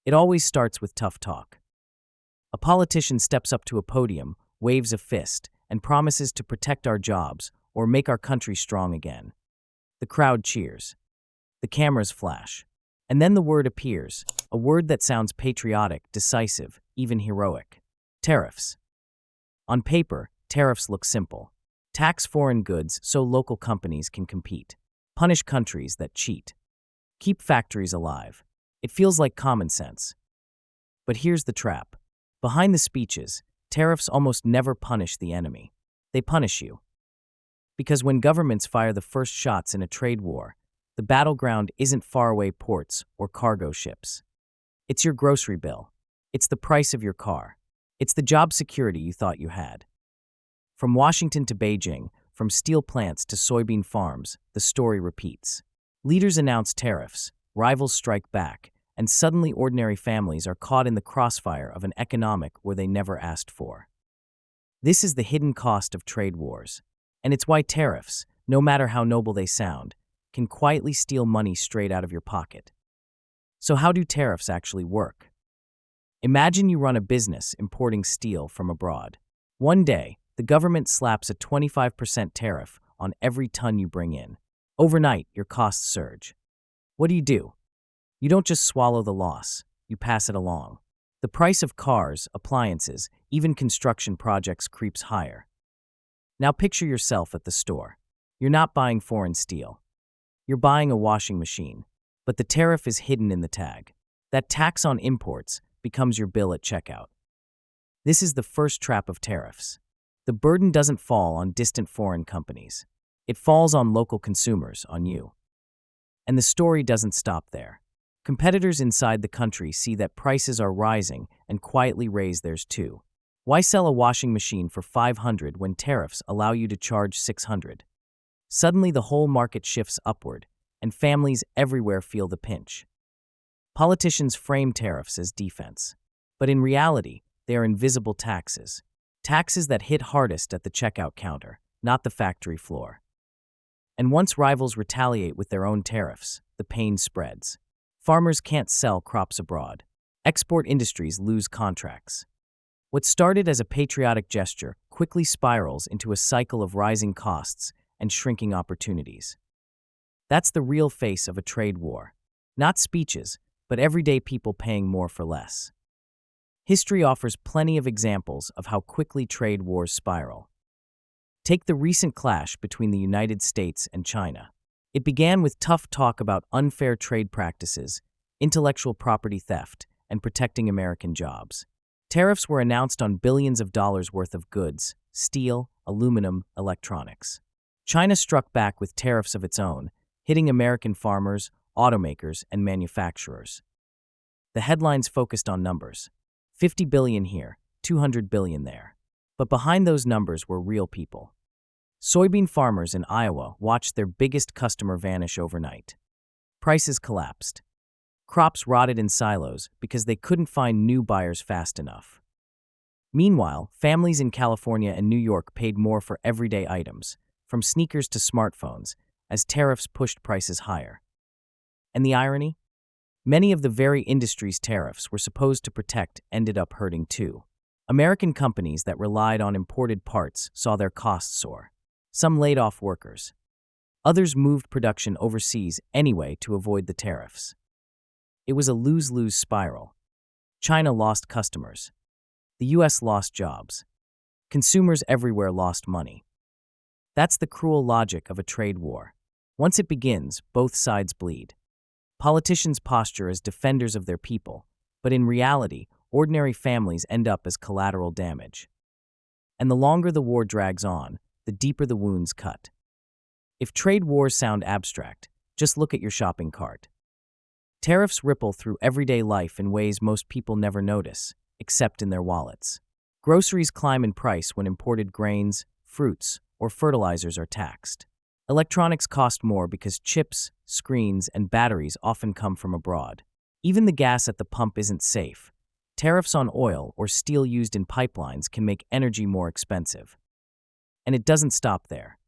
It always starts with tough talk. A politician steps up to a podium, waves a fist, and promises to protect our jobs or make our country strong again. The crowd cheers. The cameras flash. And then the word appears, a word that sounds patriotic, decisive, even heroic. Tariffs. On paper, tariffs look simple. Tax foreign goods so local companies can compete. Punish countries that cheat. Keep factories alive. It feels like common sense. But here's the trap. Behind the speeches, tariffs almost never punish the enemy. They punish you. Because when governments fire the first shots in a trade war, the battleground isn't faraway ports or cargo ships. It's your grocery bill. It's the price of your car. It's the job security you thought you had. From Washington to Beijing, from steel plants to soybean farms, the story repeats. Leaders announce tariffs, rivals strike back, and suddenly ordinary families are caught in the crossfire of an economic war they never asked for. This is the hidden cost of trade wars, and it's why tariffs, no matter how noble they sound, can quietly steal money straight out of your pocket. So how do tariffs actually work? Imagine you run a business importing steel from abroad. One day, the government slaps a 25% tariff on every ton you bring in. Overnight, your costs surge. What do? You don't just swallow the loss, you pass it along. The price of cars, appliances, even construction projects creeps higher. Now picture yourself at the store. You're not buying foreign steel. You're buying a washing machine, but the tariff is hidden in the tag. That tax on imports becomes your bill at checkout. This is the first trap of tariffs. The burden doesn't fall on distant foreign companies. It falls on local consumers, on you. And the story doesn't stop there. Competitors inside the country see that prices are rising and quietly raise theirs too. Why sell a washing machine for $500 when tariffs allow you to charge $600? Suddenly the whole market shifts upward, and families everywhere feel the pinch. Politicians frame tariffs as defense, but in reality, they are invisible taxes. Taxes that hit hardest at the checkout counter, not the factory floor. And once rivals retaliate with their own tariffs, the pain spreads. Farmers can't sell crops abroad. Export industries lose contracts. What started as a patriotic gesture quickly spirals into a cycle of rising costs and shrinking opportunities. That's the real face of a trade war. Not speeches, but everyday people paying more for less. History offers plenty of examples of how quickly trade wars spiral. Take the recent clash between the United States and China. It began with tough talk about unfair trade practices, intellectual property theft, and protecting American jobs. Tariffs were announced on billions of dollars worth of goods: steel, aluminum, electronics. China struck back with tariffs of its own, hitting American farmers, automakers, and manufacturers. The headlines focused on numbers. 50 billion here, 200 billion there. But behind those numbers were real people. Soybean farmers in Iowa watched their biggest customer vanish overnight. Prices collapsed. Crops rotted in silos because they couldn't find new buyers fast enough. Meanwhile, families in California and New York paid more for everyday items, from sneakers to smartphones, as tariffs pushed prices higher. And the irony? Many of the very industries tariffs were supposed to protect ended up hurting too. American companies that relied on imported parts saw their costs soar. Some laid off workers. Others moved production overseas anyway to avoid the tariffs. It was a lose-lose spiral. China lost customers. The US lost jobs. Consumers everywhere lost money. That's the cruel logic of a trade war. Once it begins, both sides bleed. Politicians posture as defenders of their people, but in reality, ordinary families end up as collateral damage. And the longer the war drags on, the deeper the wounds cut. If trade wars sound abstract, just look at your shopping cart. Tariffs ripple through everyday life in ways most people never notice, except in their wallets. Groceries climb in price when imported grains, fruits, or fertilizers are taxed. Electronics cost more because chips, screens, and batteries often come from abroad. Even the gas at the pump isn't safe. Tariffs on oil or steel used in pipelines can make energy more expensive. And it doesn't stop there.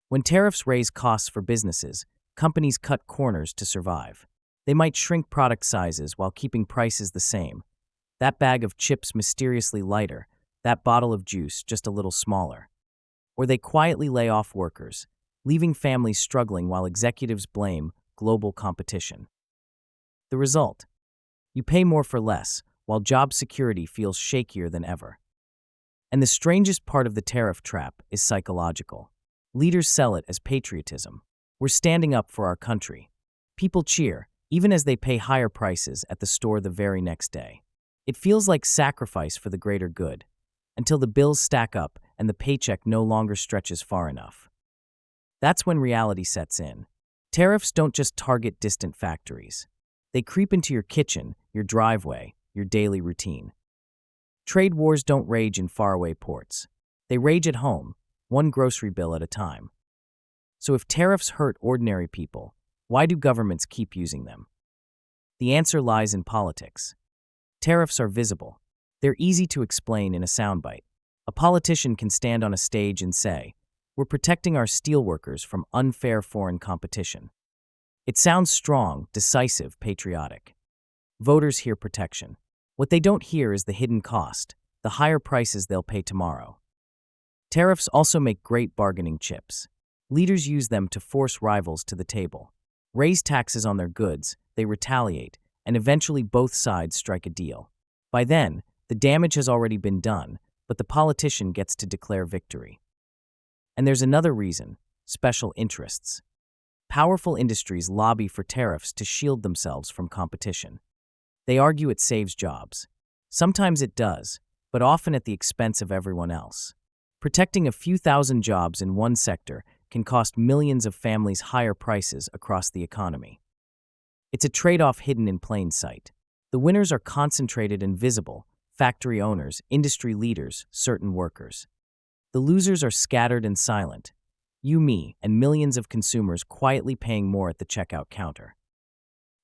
When tariffs raise costs for businesses, companies cut corners to survive. They might shrink product sizes while keeping prices the same. That bag of chips mysteriously lighter, that bottle of juice just a little smaller. Or they quietly lay off workers, leaving families struggling while executives blame global competition. The result? You pay more for less, while job security feels shakier than ever. And the strangest part of the tariff trap is psychological. Leaders sell it as patriotism. We're standing up for our country. People cheer, even as they pay higher prices at the store the very next day. It feels like sacrifice for the greater good, until the bills stack up and the paycheck no longer stretches far enough. That's when reality sets in. Tariffs don't just target distant factories. They creep into your kitchen, your driveway, your daily routine. Trade wars don't rage in faraway ports. They rage at home, one grocery bill at a time. So if tariffs hurt ordinary people, why do governments keep using them? The answer lies in politics. Tariffs are visible. They're easy to explain in a soundbite. A politician can stand on a stage and say, "We're protecting our steelworkers from unfair foreign competition." It sounds strong, decisive, patriotic. Voters hear protection. What they don't hear is the hidden cost, the higher prices they'll pay tomorrow. Tariffs also make great bargaining chips. Leaders use them to force rivals to the table. Raise taxes on their goods, they retaliate, and eventually both sides strike a deal. By then, the damage has already been done, but the politician gets to declare victory. And there's another reason: special interests. Powerful industries lobby for tariffs to shield themselves from competition. They argue it saves jobs. Sometimes it does, but often at the expense of everyone else. Protecting a few thousand jobs in one sector can cost millions of families higher prices across the economy. It's a trade-off hidden in plain sight. The winners are concentrated and visible: factory owners, industry leaders, certain workers. The losers are scattered and silent: you, me, and millions of consumers quietly paying more at the checkout counter.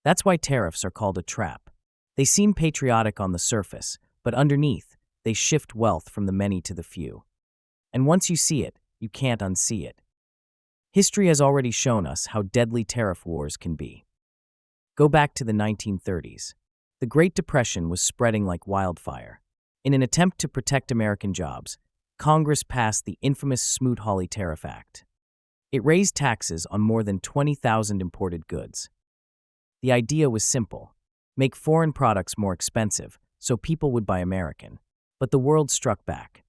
That's why tariffs are called a trap. They seem patriotic on the surface, but underneath, they shift wealth from the many to the few. And once you see it, you can't unsee it. History has already shown us how deadly tariff wars can be. Go back to the 1930s. The Great Depression was spreading like wildfire. In an attempt to protect American jobs, Congress passed the infamous Smoot-Hawley Tariff Act. It raised taxes on more than 20,000 imported goods. The idea was simple: make foreign products more expensive so people would buy American. But the world struck back.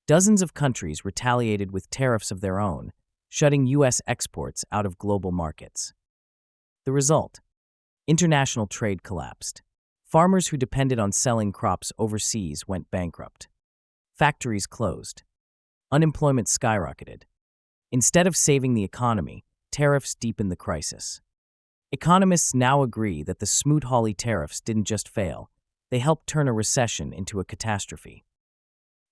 Dozens of countries retaliated with tariffs of their own, shutting U.S. exports out of global markets. The result? International trade collapsed. Farmers who depended on selling crops overseas went bankrupt. Factories closed. Unemployment skyrocketed. Instead of saving the economy, tariffs deepened the crisis. Economists now agree that the Smoot-Hawley tariffs didn't just fail, they helped turn a recession into a catastrophe.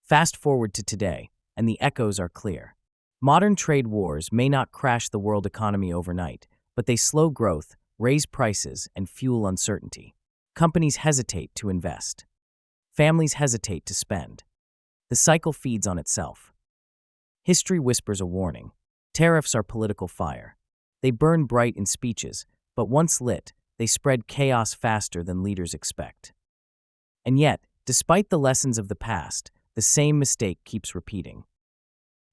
Fast forward to today, and the echoes are clear. Modern trade wars may not crash the world economy overnight, but they slow growth, raise prices, and fuel uncertainty. Companies hesitate to invest. Families hesitate to spend. The cycle feeds on itself. History whispers a warning. Tariffs are political fire. They burn bright in speeches, but once lit, they spread chaos faster than leaders expect. And yet, despite the lessons of the past, the same mistake keeps repeating.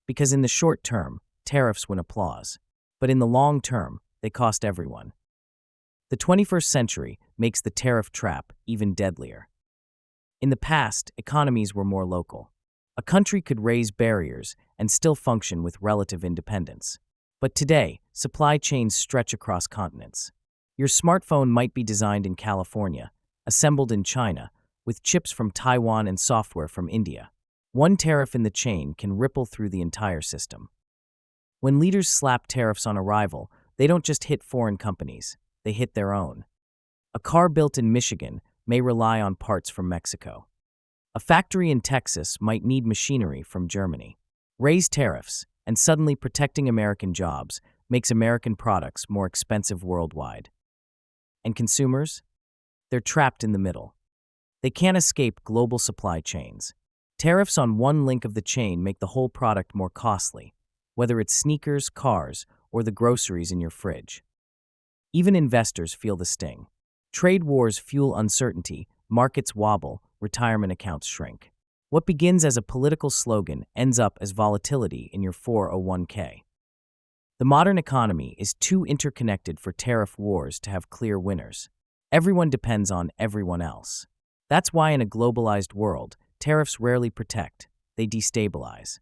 Because in the short term, tariffs win applause, but in the long term, they cost everyone. The 21st century makes the tariff trap even deadlier. In the past, economies were more local. A country could raise barriers and still function with relative independence. But today, supply chains stretch across continents. Your smartphone might be designed in California, assembled in China, with chips from Taiwan and software from India. One tariff in the chain can ripple through the entire system. When leaders slap tariffs on arrival, they don't just hit foreign companies, they hit their own. A car built in Michigan may rely on parts from Mexico. A factory in Texas might need machinery from Germany. Raise tariffs, and suddenly protecting American jobs makes American products more expensive worldwide. And consumers? They're trapped in the middle. They can't escape global supply chains. Tariffs on one link of the chain make the whole product more costly, whether it's sneakers, cars, or the groceries in your fridge. Even investors feel the sting. Trade wars fuel uncertainty, markets wobble, retirement accounts shrink. What begins as a political slogan ends up as volatility in your 401k. The modern economy is too interconnected for tariff wars to have clear winners. Everyone depends on everyone else. That's why in a globalized world, tariffs rarely protect, they destabilize.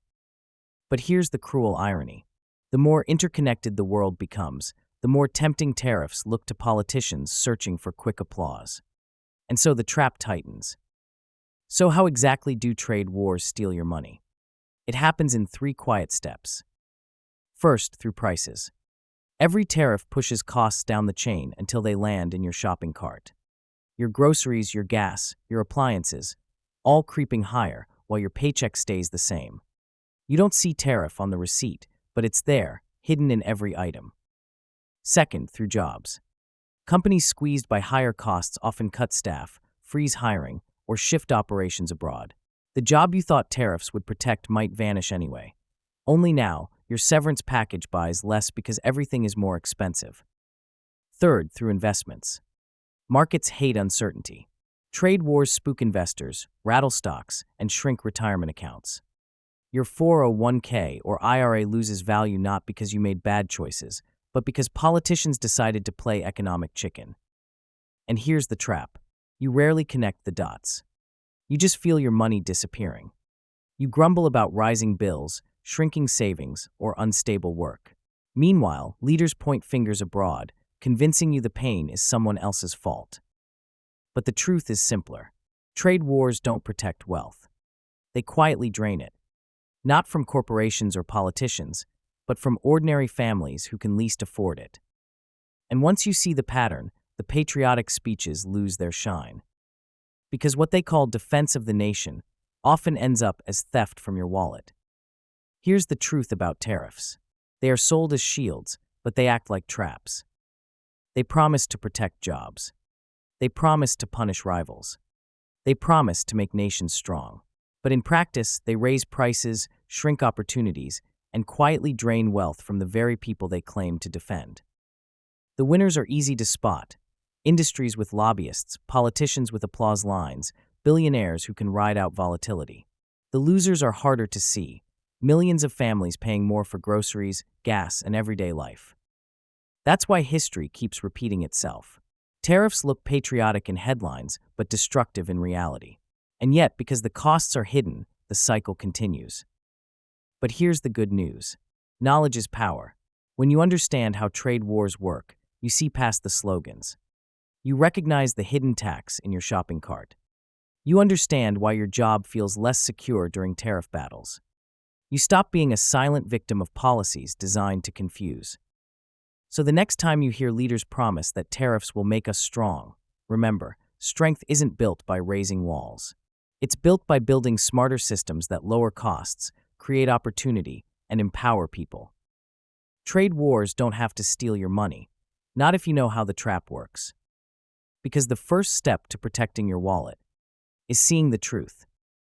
But here's the cruel irony. The more interconnected the world becomes, the more tempting tariffs look to politicians searching for quick applause. And so the trap tightens. So how exactly do trade wars steal your money? It happens in 3 quiet steps. First, through prices. Every tariff pushes costs down the chain until they land in your shopping cart. Your groceries, your gas, your appliances, all creeping higher while your paycheck stays the same. You don't see tariff on the receipt, but it's there, hidden in every item. Second, through jobs. Companies squeezed by higher costs often cut staff, freeze hiring, or shift operations abroad. The job you thought tariffs would protect might vanish anyway. Only now, your severance package buys less because everything is more expensive. Third, through investments. Markets hate uncertainty. Trade wars spook investors, rattle stocks, and shrink retirement accounts. Your 401k or IRA loses value not because you made bad choices, but because politicians decided to play economic chicken. And here's the trap. You rarely connect the dots. You just feel your money disappearing. You grumble about rising bills, shrinking savings, or unstable work. Meanwhile, leaders point fingers abroad, convincing you the pain is someone else's fault. But the truth is simpler. Trade wars don't protect wealth. They quietly drain it. Not from corporations or politicians, but from ordinary families who can least afford it. And once you see the pattern, the patriotic speeches lose their shine. Because what they call defense of the nation often ends up as theft from your wallet. Here's the truth about tariffs. They are sold as shields, but they act like traps. They promise to protect jobs. They promise to punish rivals. They promise to make nations strong. But in practice, they raise prices, shrink opportunities, and quietly drain wealth from the very people they claim to defend. The winners are easy to spot. Industries with lobbyists, politicians with applause lines, billionaires who can ride out volatility. The losers are harder to see. Millions of families paying more for groceries, gas, and everyday life. That's why history keeps repeating itself. Tariffs look patriotic in headlines, but destructive in reality. And yet, because the costs are hidden, the cycle continues. But here's the good news. Knowledge is power. When you understand how trade wars work, you see past the slogans. You recognize the hidden tax in your shopping cart. You understand why your job feels less secure during tariff battles. You stop being a silent victim of policies designed to confuse. So the next time you hear leaders promise that tariffs will make us strong, remember, strength isn't built by raising walls. It's built by building smarter systems that lower costs, create opportunity, and empower people. Trade wars don't have to steal your money, not if you know how the trap works. Because the first step to protecting your wallet is seeing the truth.